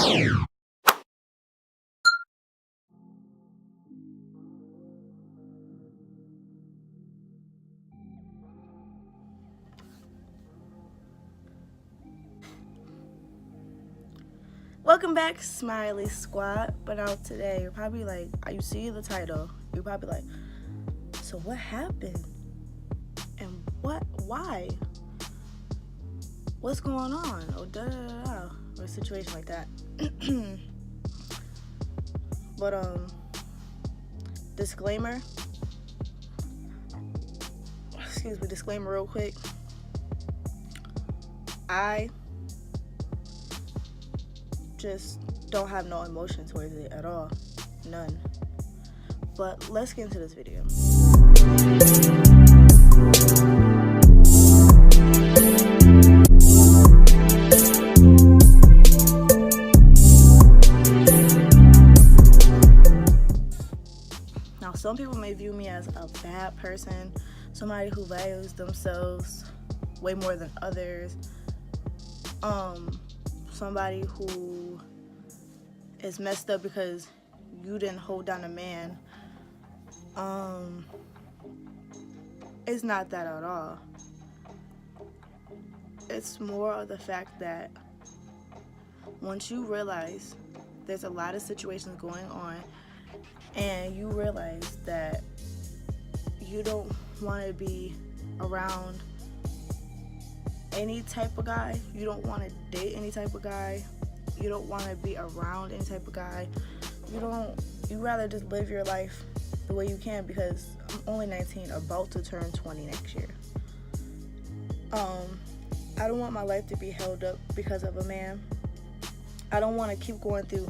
Welcome back, Smiley Squad. But now today, you're probably like, you see the title, you're probably like, so what happened? And why? What's going on? Or or a situation like that. But disclaimer real quick. I just don't have no emotion towards it at all. None. But let's get into this video. Now, some people may view me as a bad person, somebody who values themselves way more than others, somebody who is messed up because you didn't hold down a man. It's not that at all. It's more of the fact that once you realize there's a lot of situations going on and you realize that you don't want to be around any type of guy, you don't want to date any type of guy, you don't want to be around any type of guy, you rather just live your life the way you can, because I'm only 19, about to turn 20 next year. I don't want my life to be held up because of a man. I don't want to keep going through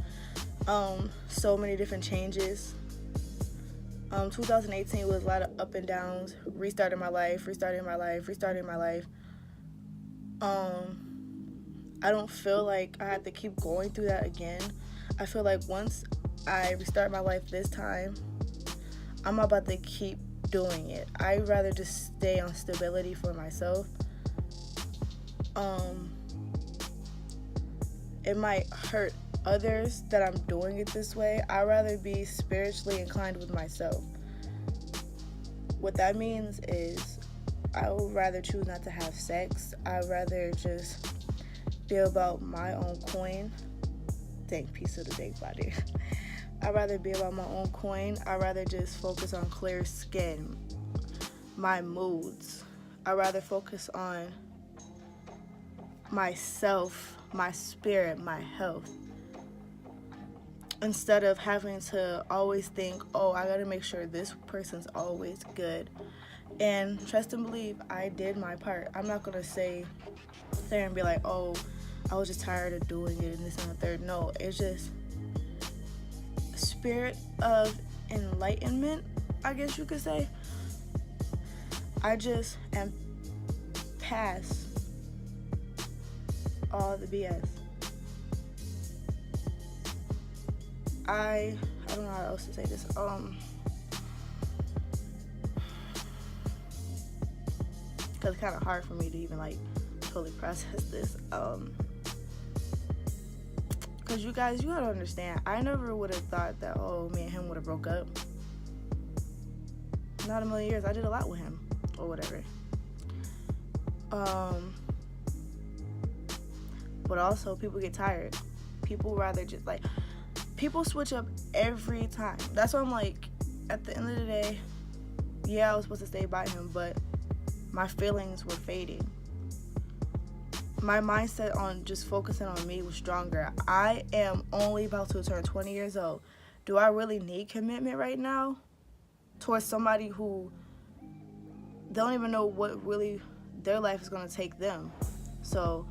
so many different changes. 2018 was a lot of up and downs, restarting my life. I don't feel like I have to keep going through that again. I feel like once I restart my life this time, I'm about to keep doing it. I'd rather just stay on stability for myself. It might hurt others that I'm doing it this way. I'd rather be spiritually inclined with myself. What that means is I would rather choose not to have sex. I'd rather just be about my own coin. Dang, piece of the day, body. I'd rather be about my own coin. I'd rather just focus on clear skin, my moods. I'd rather focus on myself, my spirit, my health, instead of having to always think, oh, I gotta make sure this person's always good. And trust and believe, I did my part. I'm not gonna say there and be like, oh, I was just tired of doing it and this and the third. No, it's just spirit of enlightenment, I guess you could say. I just am past all the BS. I don't know how else to say this. Because it's kind of hard for me to even like totally process this. Because you guys, you gotta understand, I never would have thought that, oh, me and him would have broke up. Not a million years. I did a lot with him or whatever. But also, people get tired. People rather just like, people switch up every time. That's why I'm like, at the end of the day, yeah, I was supposed to stay by him, but my feelings were fading. My mindset on just focusing on me was stronger. I am only about to turn 20 years old. Do I really need commitment right now towards somebody who don't even know what really their life is going to take them? So,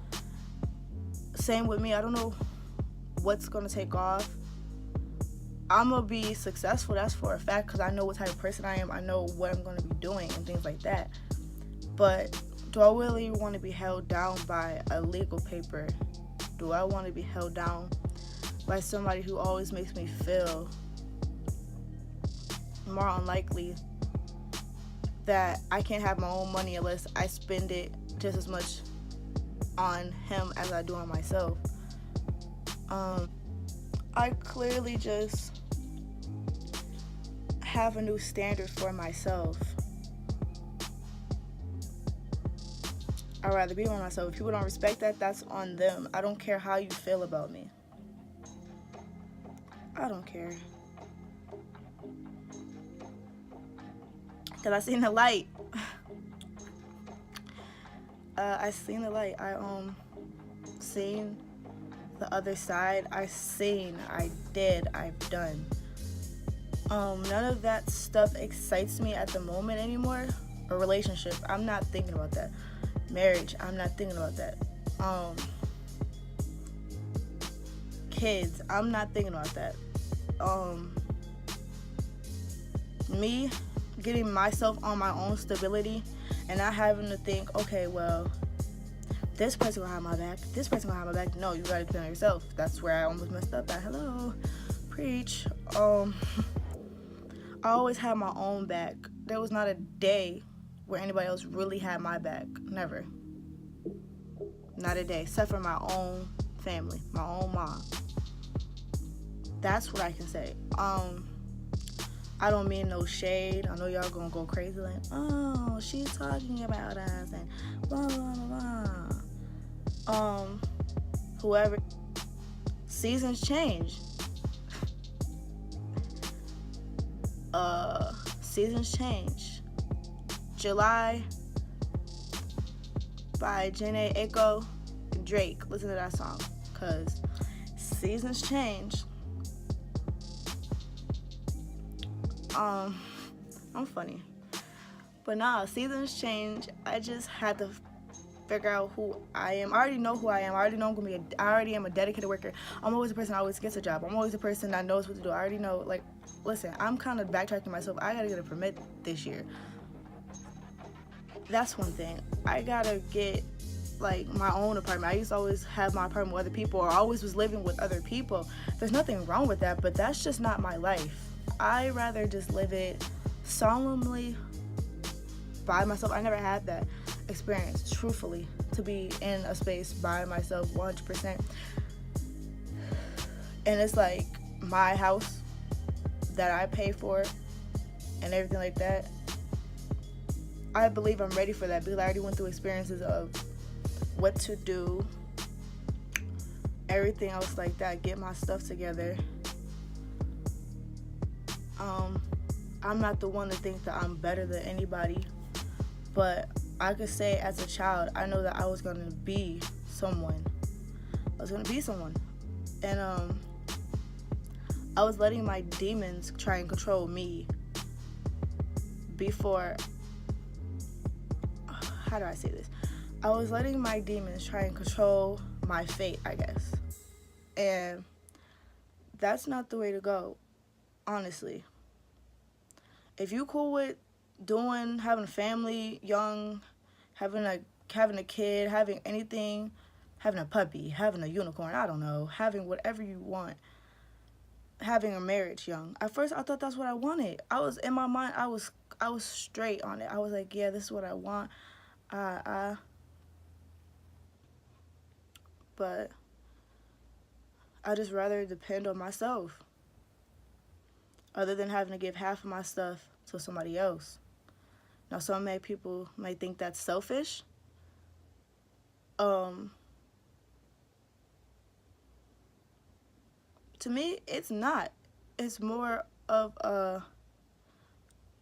same with me. I don't know what's going to take off. I'm going to be successful, that's for a fact, because I know what type of person I am. I know what I'm going to be doing and things like that. But do I really want to be held down by a legal paper? Do I want to be held down by somebody who always makes me feel more unlikely that I can't have my own money unless I spend it just as much on him as I do on myself? I clearly just have a new standard for myself. I'd rather be with myself. If people don't respect that, that's on them. I don't care how you feel about me. I don't care. Cause I seen the light. I seen the light. I seen the other side. I did, I've done. None of that stuff excites me at the moment anymore. A relationship, I'm not thinking about that. Marriage, I'm not thinking about that. Kids, I'm not thinking about that. Me getting myself on my own stability and not having to think, okay, well, this person gonna have my back, this person gonna have my back. No, you gotta depend on yourself. That's where I almost messed up at. Hello, preach. I always had my own back. There was not a day where anybody else really had my back. Never. Not a day, except for my own family, my own mom. That's what I can say. I don't mean no shade. I know y'all gonna go crazy like, oh, she's talking about us and blah, blah, blah, blah. Whoever. Seasons change. Seasons change. July by Jhené Aiko and Drake. Listen to that song, cause seasons change. I'm funny, but nah, seasons change. I just had to figure out who I am. I already know who I am. I already know I'm gonna be. I already am a dedicated worker. I'm always the person that always gets a job. I'm always the person that knows what to do. I already know. Like, listen, I'm kind of backtracking myself. I gotta get a permit this year. That's one thing. I gotta get like my own apartment. I used to always have my apartment with other people, or I always was living with other people. There's nothing wrong with that, but that's just not my life. I rather just live it solemnly by myself. I never had that experience, truthfully, to be in a space by myself 100%. And it's like my house that I pay for and everything like that. I believe I'm ready for that because I already went through experiences of what to do, everything else like that, get my stuff together. I'm not the one to think that I'm better than anybody, but I could say as a child, I know that I was going to be someone. And I was letting my demons try and control me before, how do I say this? I was letting my demons try and control my fate, I guess. And that's not the way to go, honestly. If you cool with having a family, young, having a kid, having anything, having a puppy, having a unicorn, I don't know, having whatever you want, having a marriage young. At first, I thought that's what I wanted. I was in my mind, I was straight on it. I was like, yeah, this is what I want. But I just rather depend on myself, other than having to give half of my stuff to somebody else. Now, some people may think that's selfish. To me, it's not. It's more of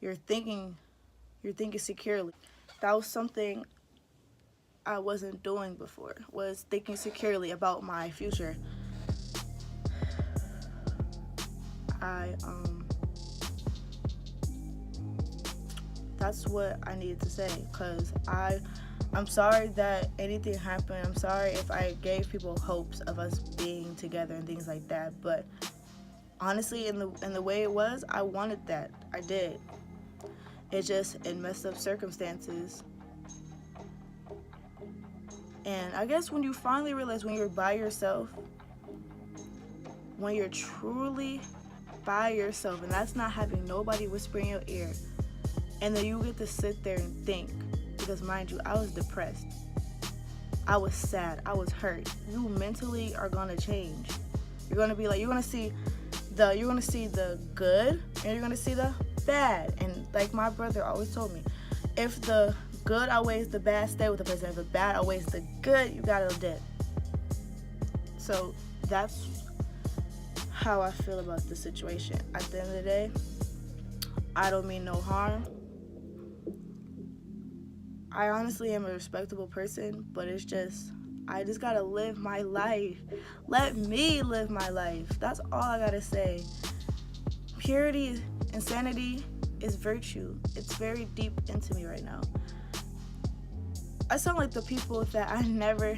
you're thinking securely. That was something I wasn't doing before, was thinking securely about my future. That's what I needed to say, because I'm sorry that anything happened. I'm sorry if I gave people hopes of us being together and things like that, but honestly, in the way it was, I wanted that. I did. It just, in messed up circumstances. And I guess when you finally realize when you're by yourself, when you're truly by yourself, and that's not having nobody whisper in your ear, and then you get to sit there and think, because mind you, I was depressed, I was sad, I was hurt. You mentally are gonna change. You're gonna see the good and you're gonna see the bad. And like my brother always told me, if the good outweighs the bad, stay with the person. If the bad outweighs the good, you gotta dip. So that's how I feel about the situation. At the end of the day, I don't mean no harm. I honestly am a respectable person, but it's just, I just gotta live my life. Let me live my life. That's all I gotta say. Purity and sanity is virtue. It's very deep into me right now. I sound like the people that I never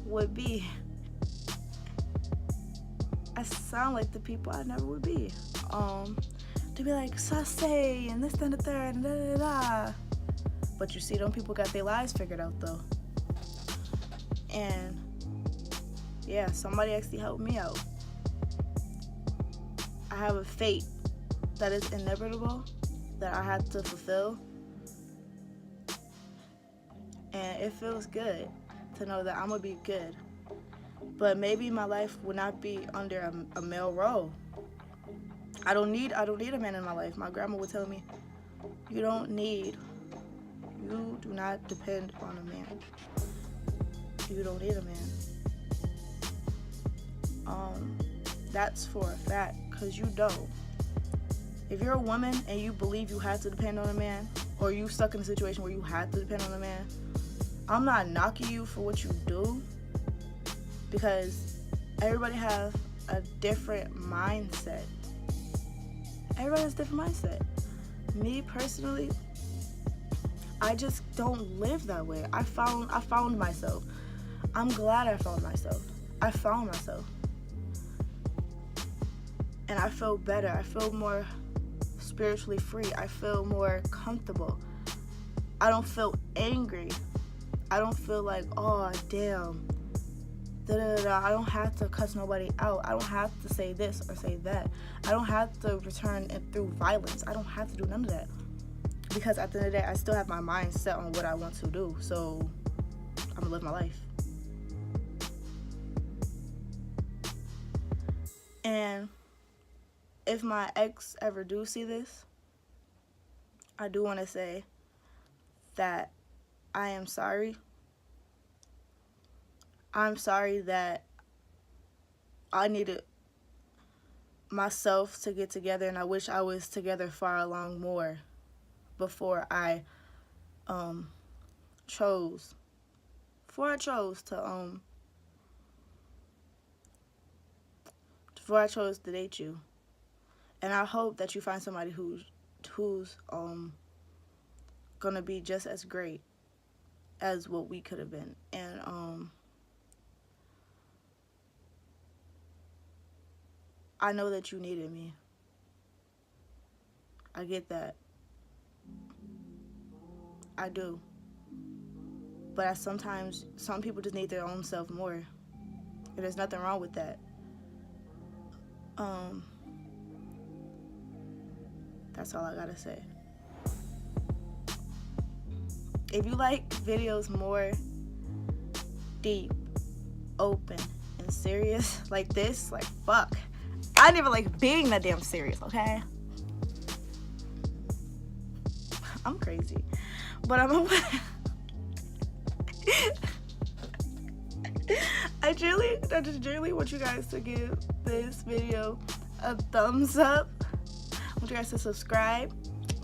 would be. I sound like the people I never would be. To be like, sassy, and this, and the third, and da da da. But you see, them people got their lives figured out, though. And, yeah, somebody actually helped me out. I have a fate that is inevitable, that I have to fulfill. And it feels good to know that I'm going to be good. But maybe my life will not be under a male role. I don't need a man in my life. My grandma would tell me, you do not depend on a man. You don't need a man. That's for a fact, because you don't. If you're a woman and you believe you have to depend on a man, or you stuck in a situation where you have to depend on a man, I'm not knocking you for what you do, because everybody has a different mindset. Everybody has a different mindset. Me personally, I just don't live that way. I found myself. I'm glad I found myself. I found myself. And I feel better. I feel more spiritually free. I feel more comfortable. I don't feel angry. I don't feel like, oh, damn. I don't have to cuss nobody out. I don't have to say this or say that. I don't have to return it through violence. I don't have to do none of that. Because at the end of the day, I still have my mind set on what I want to do. So I'm gonna live my life. And if my ex ever do see this, I do want to say that I am sorry. I'm sorry that I needed myself to get together, and I wish I was together far along more before I chose to date you. And I hope that you find somebody who's gonna be just as great as what we could have been. And I know that you needed me. I get that. I do. But sometimes some people just need their own self more. And there's nothing wrong with that. That's all I gotta say. If you like videos more deep, open, and serious like this, like fuck. I never like being that damn serious, okay? I'm crazy. But I just genuinely want you guys to give this video a thumbs up. I want you guys to subscribe.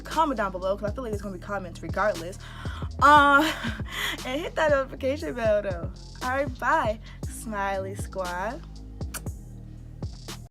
Comment down below, because I feel like there's going to be comments regardless. And hit that notification bell, though. Alright, bye, Smiley Squad.